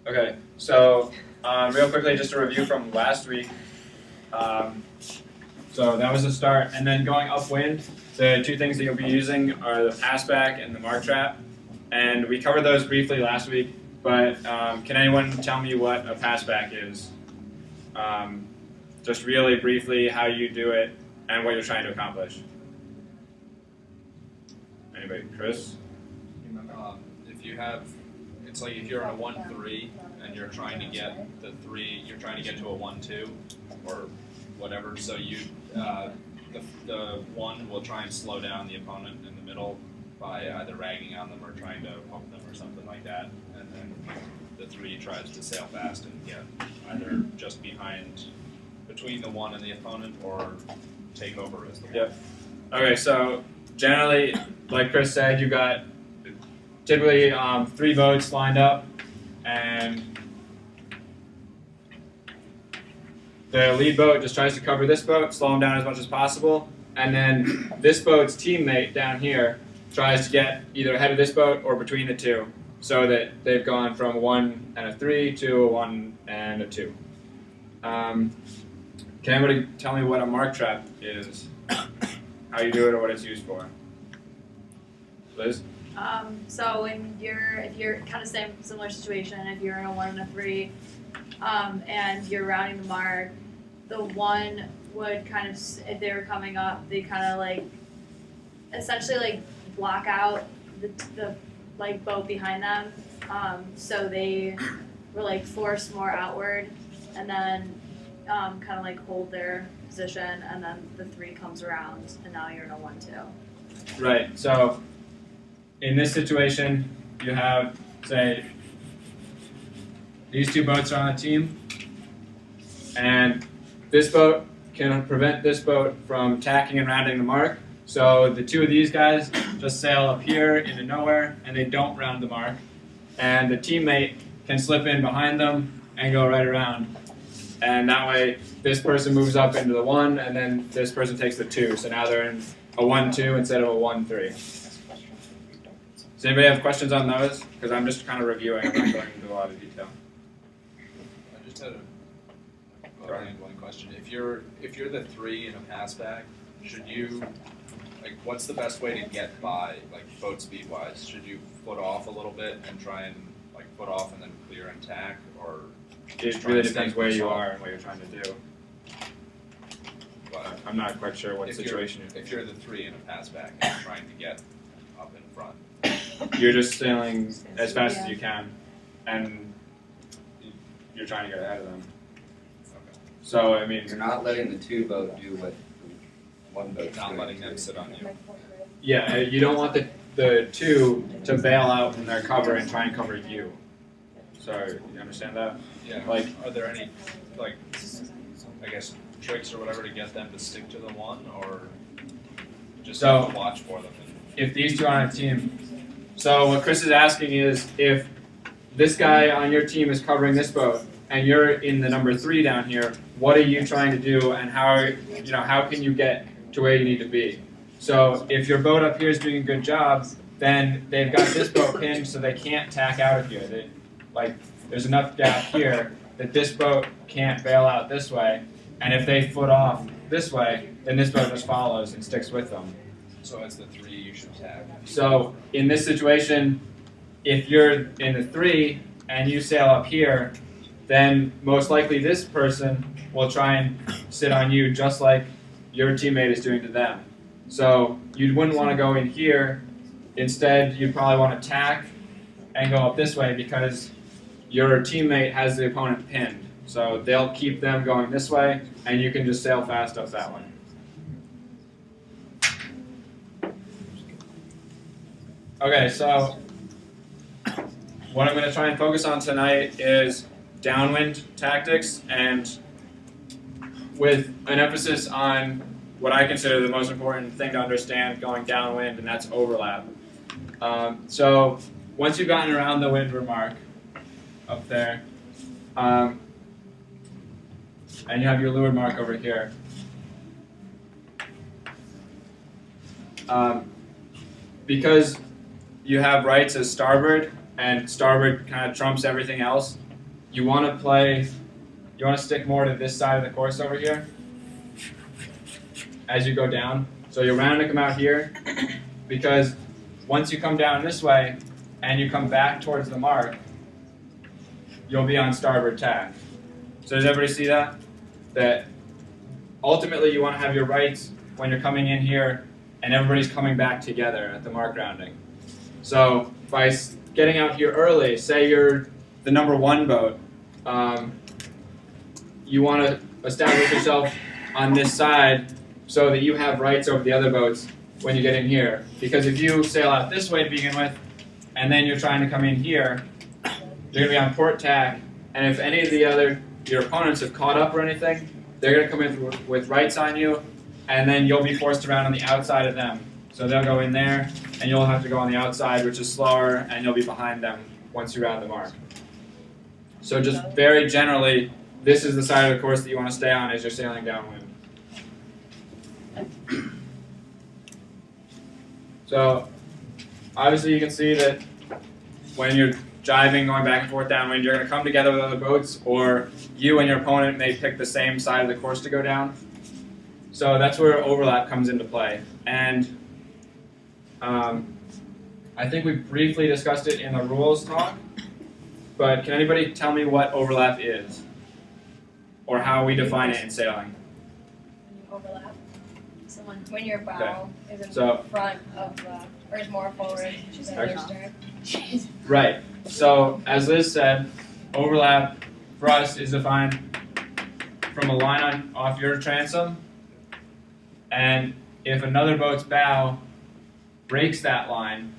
Okay, so real quickly, just a review from last week. So that was the start, and then going upwind, the two things that you'll be using are the passback and the mark trap. And we covered those briefly last week, but can anyone tell me what a passback is? Just really briefly how you do it and what you're trying to accomplish. Anybody? Chris? If you have, it's like if you're in a 1-3 and you're trying to get the 3, you're trying to get to a 1-2 or whatever. So you, the 1 will try and slow down the opponent in the middle by either ragging on them or trying to poke them or something like that. And then the 3 tries to sail fast and get either just between the 1 and the opponent or take over as the 1. Yep. Okay, so generally, like Chris said, you got typically 3 boats lined up, and the lead boat just tries to cover this boat, slow them down as much as possible, and then this boat's teammate down here tries to get either ahead of this boat or between the two, so that they've gone from a 1 and a 3 to a 1 and a 2. Can anybody tell me what a mark trap is? How you do it or what it's used for? Liz? So if you're kind of similar situation, if you're in a 1 and a 3, and you're rounding the mark, the 1 would kind of, if they were coming up, they kind of like, essentially like block out the like boat behind them, so they were like forced more outward, and then kind of like hold their position, and then the 3 comes around, and now you're in a 1-2. Right, so in this situation, you have, say, these 2 boats are on a team, and this boat can prevent this boat from tacking and rounding the mark. So the 2 of these guys just sail up here into nowhere, and they don't round the mark. And the teammate can slip in behind them and go right around. And that way, this person moves up into the 1, and then this person takes the 2. So now they're in a 1-2 instead of a 1-3. Does anybody have questions on those? Because I'm just kind of reviewing. I'm not going into a lot of detail. I just had one question. If you're the 3 in a passback, should you, like, what's the best way to get by, like, boat speed wise? Should you foot off a little bit and try and like foot off and then clear and tack, or it really depends where you are and what you're trying to do. But I'm not quite sure what situation you're in. If you're the 3 in a passback and trying to get up in front, You're just sailing as fast as you can, and you're trying to get ahead of them. okay. So, I mean, You're not letting the 2 boat do what the 1 boat's Not doing. letting them sit on you. yeah, you don't want the 2 to bail out from their cover and try and cover you. So, you understand that? Yeah. Like, are there any, like, I guess, tricks or whatever to get them to stick to the 1, or just have to watch for them? If these 2 are on a team, so what Chris is asking is, if this guy on your team is covering this boat, and you're in the number 3 down here, what are you trying to do, and how can you get to where you need to be? So if your boat up here is doing a good job, then they've got this boat pinned so they can't tack out of here. There's enough gap here that this boat can't bail out this way, and if they foot off this way, then this boat just follows and sticks with them. So as the 3, you should tag. So in this situation, if you're in the 3 and you sail up here, then most likely this person will try and sit on you just like your teammate is doing to them. So you wouldn't want to go in here. Instead, you'd probably want to tack and go up this way, because your teammate has the opponent pinned. So they'll keep them going this way, and you can just sail fast up that way. Okay, so what I'm going to try and focus on tonight is downwind tactics, and with an emphasis on what I consider the most important thing to understand going downwind, and that's overlap. So once you've gotten around the windward mark up there, and you have your leeward mark over here, because you have rights as starboard, and starboard kind of trumps everything else, you want to stick more to this side of the course over here as you go down. So you're round to come out here, because once you come down this way and you come back towards the mark, you'll be on starboard tack. So does everybody see that? That ultimately you want to have your rights when you're coming in here and everybody's coming back together at the mark rounding. So by getting out here early, say you're the number 1 boat, you want to establish yourself on this side so that you have rights over the other boats when you get in here. Because if you sail out this way to begin with, and then you're trying to come in here, you're going to be on port tack, and if any of your opponents have caught up or anything, they're going to come in with rights on you, and then you'll be forced around on the outside of them. So they'll go in there, and you'll have to go on the outside, which is slower, and you'll be behind them once you're out of the mark. So just very generally, this is the side of the course that you want to stay on as you're sailing downwind. So obviously you can see that when you're jiving, going back and forth downwind, you're going to come together with other boats, or you and your opponent may pick the same side of the course to go down. So that's where overlap comes into play. And I think we briefly discussed it in the rules talk, but can anybody tell me what overlap is? Or how we define it in sailing? Overlap. So when your bow is in front of the, or is more forward than your stern. Right. So as Liz said, overlap for us is defined from a line off your transom, and if another boat's bow breaks that line,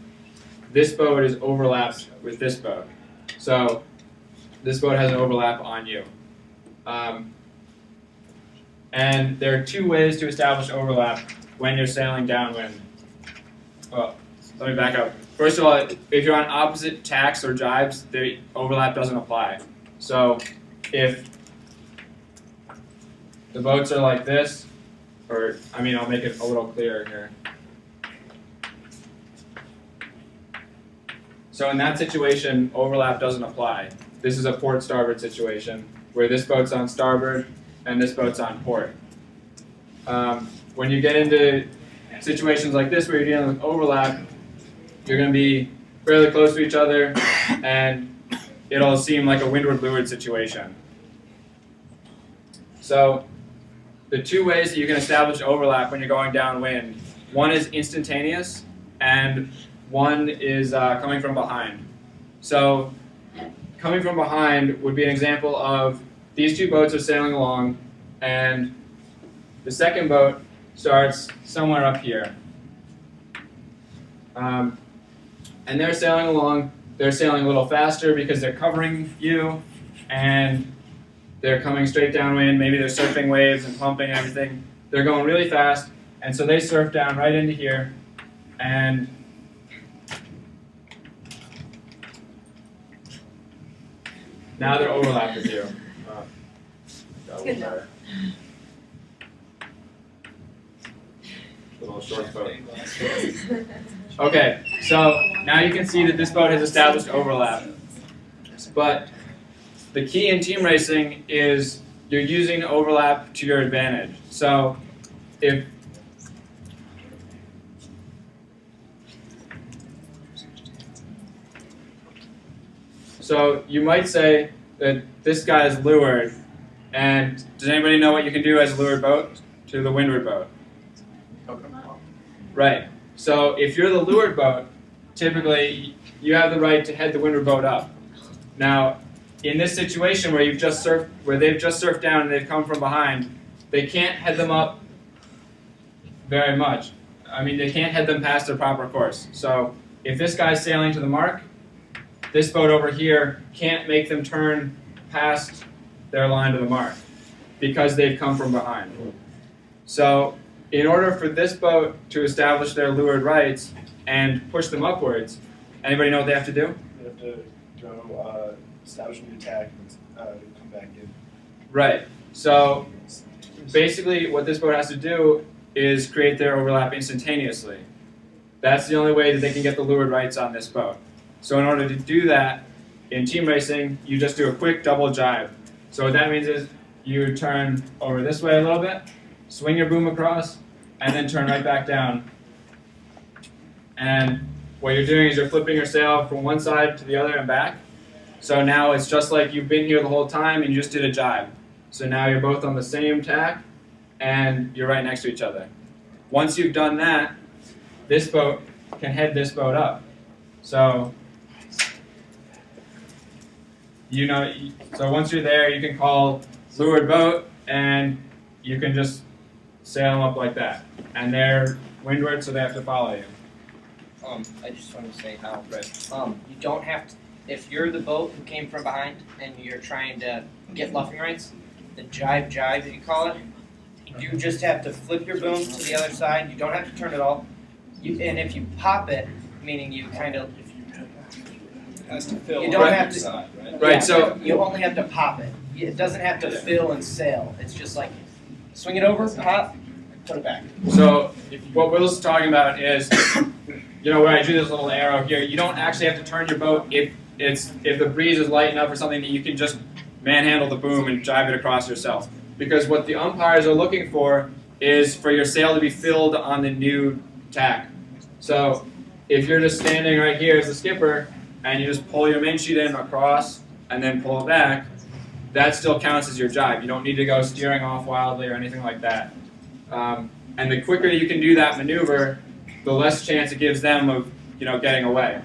this boat is overlapped with this boat. So this boat has an overlap on you. And there are 2 ways to establish overlap when you're sailing downwind. Well, let me back up. First of all, if you're on opposite tacks or jibes, the overlap doesn't apply. So if the boats are like this, or I'll make it a little clearer here. So in that situation, overlap doesn't apply. This is a port starboard situation where this boat's on starboard and this boat's on port. When you get into situations like this where you're dealing with overlap, you're going to be fairly close to each other, and it'll seem like a windward-leeward situation. So the 2 ways that you can establish overlap when you're going downwind, one is instantaneous, and one is coming from behind. So coming from behind would be an example of these 2 boats are sailing along, and the second boat starts somewhere up here. And they're sailing along. They're sailing a little faster because they're covering you, and they're coming straight downwind. Maybe they're surfing waves and pumping and everything. They're going really fast, and so they surf down right into here, and now they're overlapped with you. Good job. Little short boat. Okay, so now you can see that this boat has established overlap. But the key in team racing is you're using overlap to your advantage. So So you might say that this guy is lured, and does anybody know what you can do as a lured boat to the windward boat? Right. So if you're the lured boat, typically you have the right to head the windward boat up. Now, in this situation where they've just surfed down and they've come from behind, they can't head them up very much. They can't head them past their proper course. So if this guy's sailing to the mark, this boat over here can't make them turn past their line to the mark because they've come from behind. So in order for this boat to establish their lured rights and push them upwards, anybody know what they have to do? They have to go establish a new tack and come back in. Right. So basically what this boat has to do is create their overlap instantaneously. That's the only way that they can get the lured rights on this boat. So in order to do that, in team racing, you just do a quick double jibe. So what that means is you turn over this way a little bit, swing your boom across, and then turn right back down. And what you're doing is you're flipping your sail from one side to the other and back. So now it's just like you've been here the whole time and you just did a jibe. So now you're both on the same tack and you're right next to each other. Once you've done that, this boat can head this boat up. So so once you're there, you can call lured boat and you can just sail them up like that. And they're windward, so they have to follow you. I just want to say how. You don't have to. If you're the boat who came from behind and you're trying to get luffing rights, the jibe, as you call it, you just have to flip your boom to the other side. You don't have to turn it all. And if you pop it, meaning you kind of. It has to fill You don't on have the to- side, right? Right, Yeah, so- you only have to pop it. It doesn't have to fill and sail. It's just like swing it over, pop, put it back. So what Will's talking about is, where I do this little arrow here, you don't actually have to turn your boat if the breeze is light enough or something that you can just manhandle the boom and jibe it across yourself. Because what the umpires are looking for is for your sail to be filled on the new tack. So if you're just standing right here as the skipper and you just pull your main sheet in across and then pull it back, that still counts as your jibe. You don't need to go steering off wildly or anything like that. And the quicker you can do that maneuver, the less chance it gives them of getting away.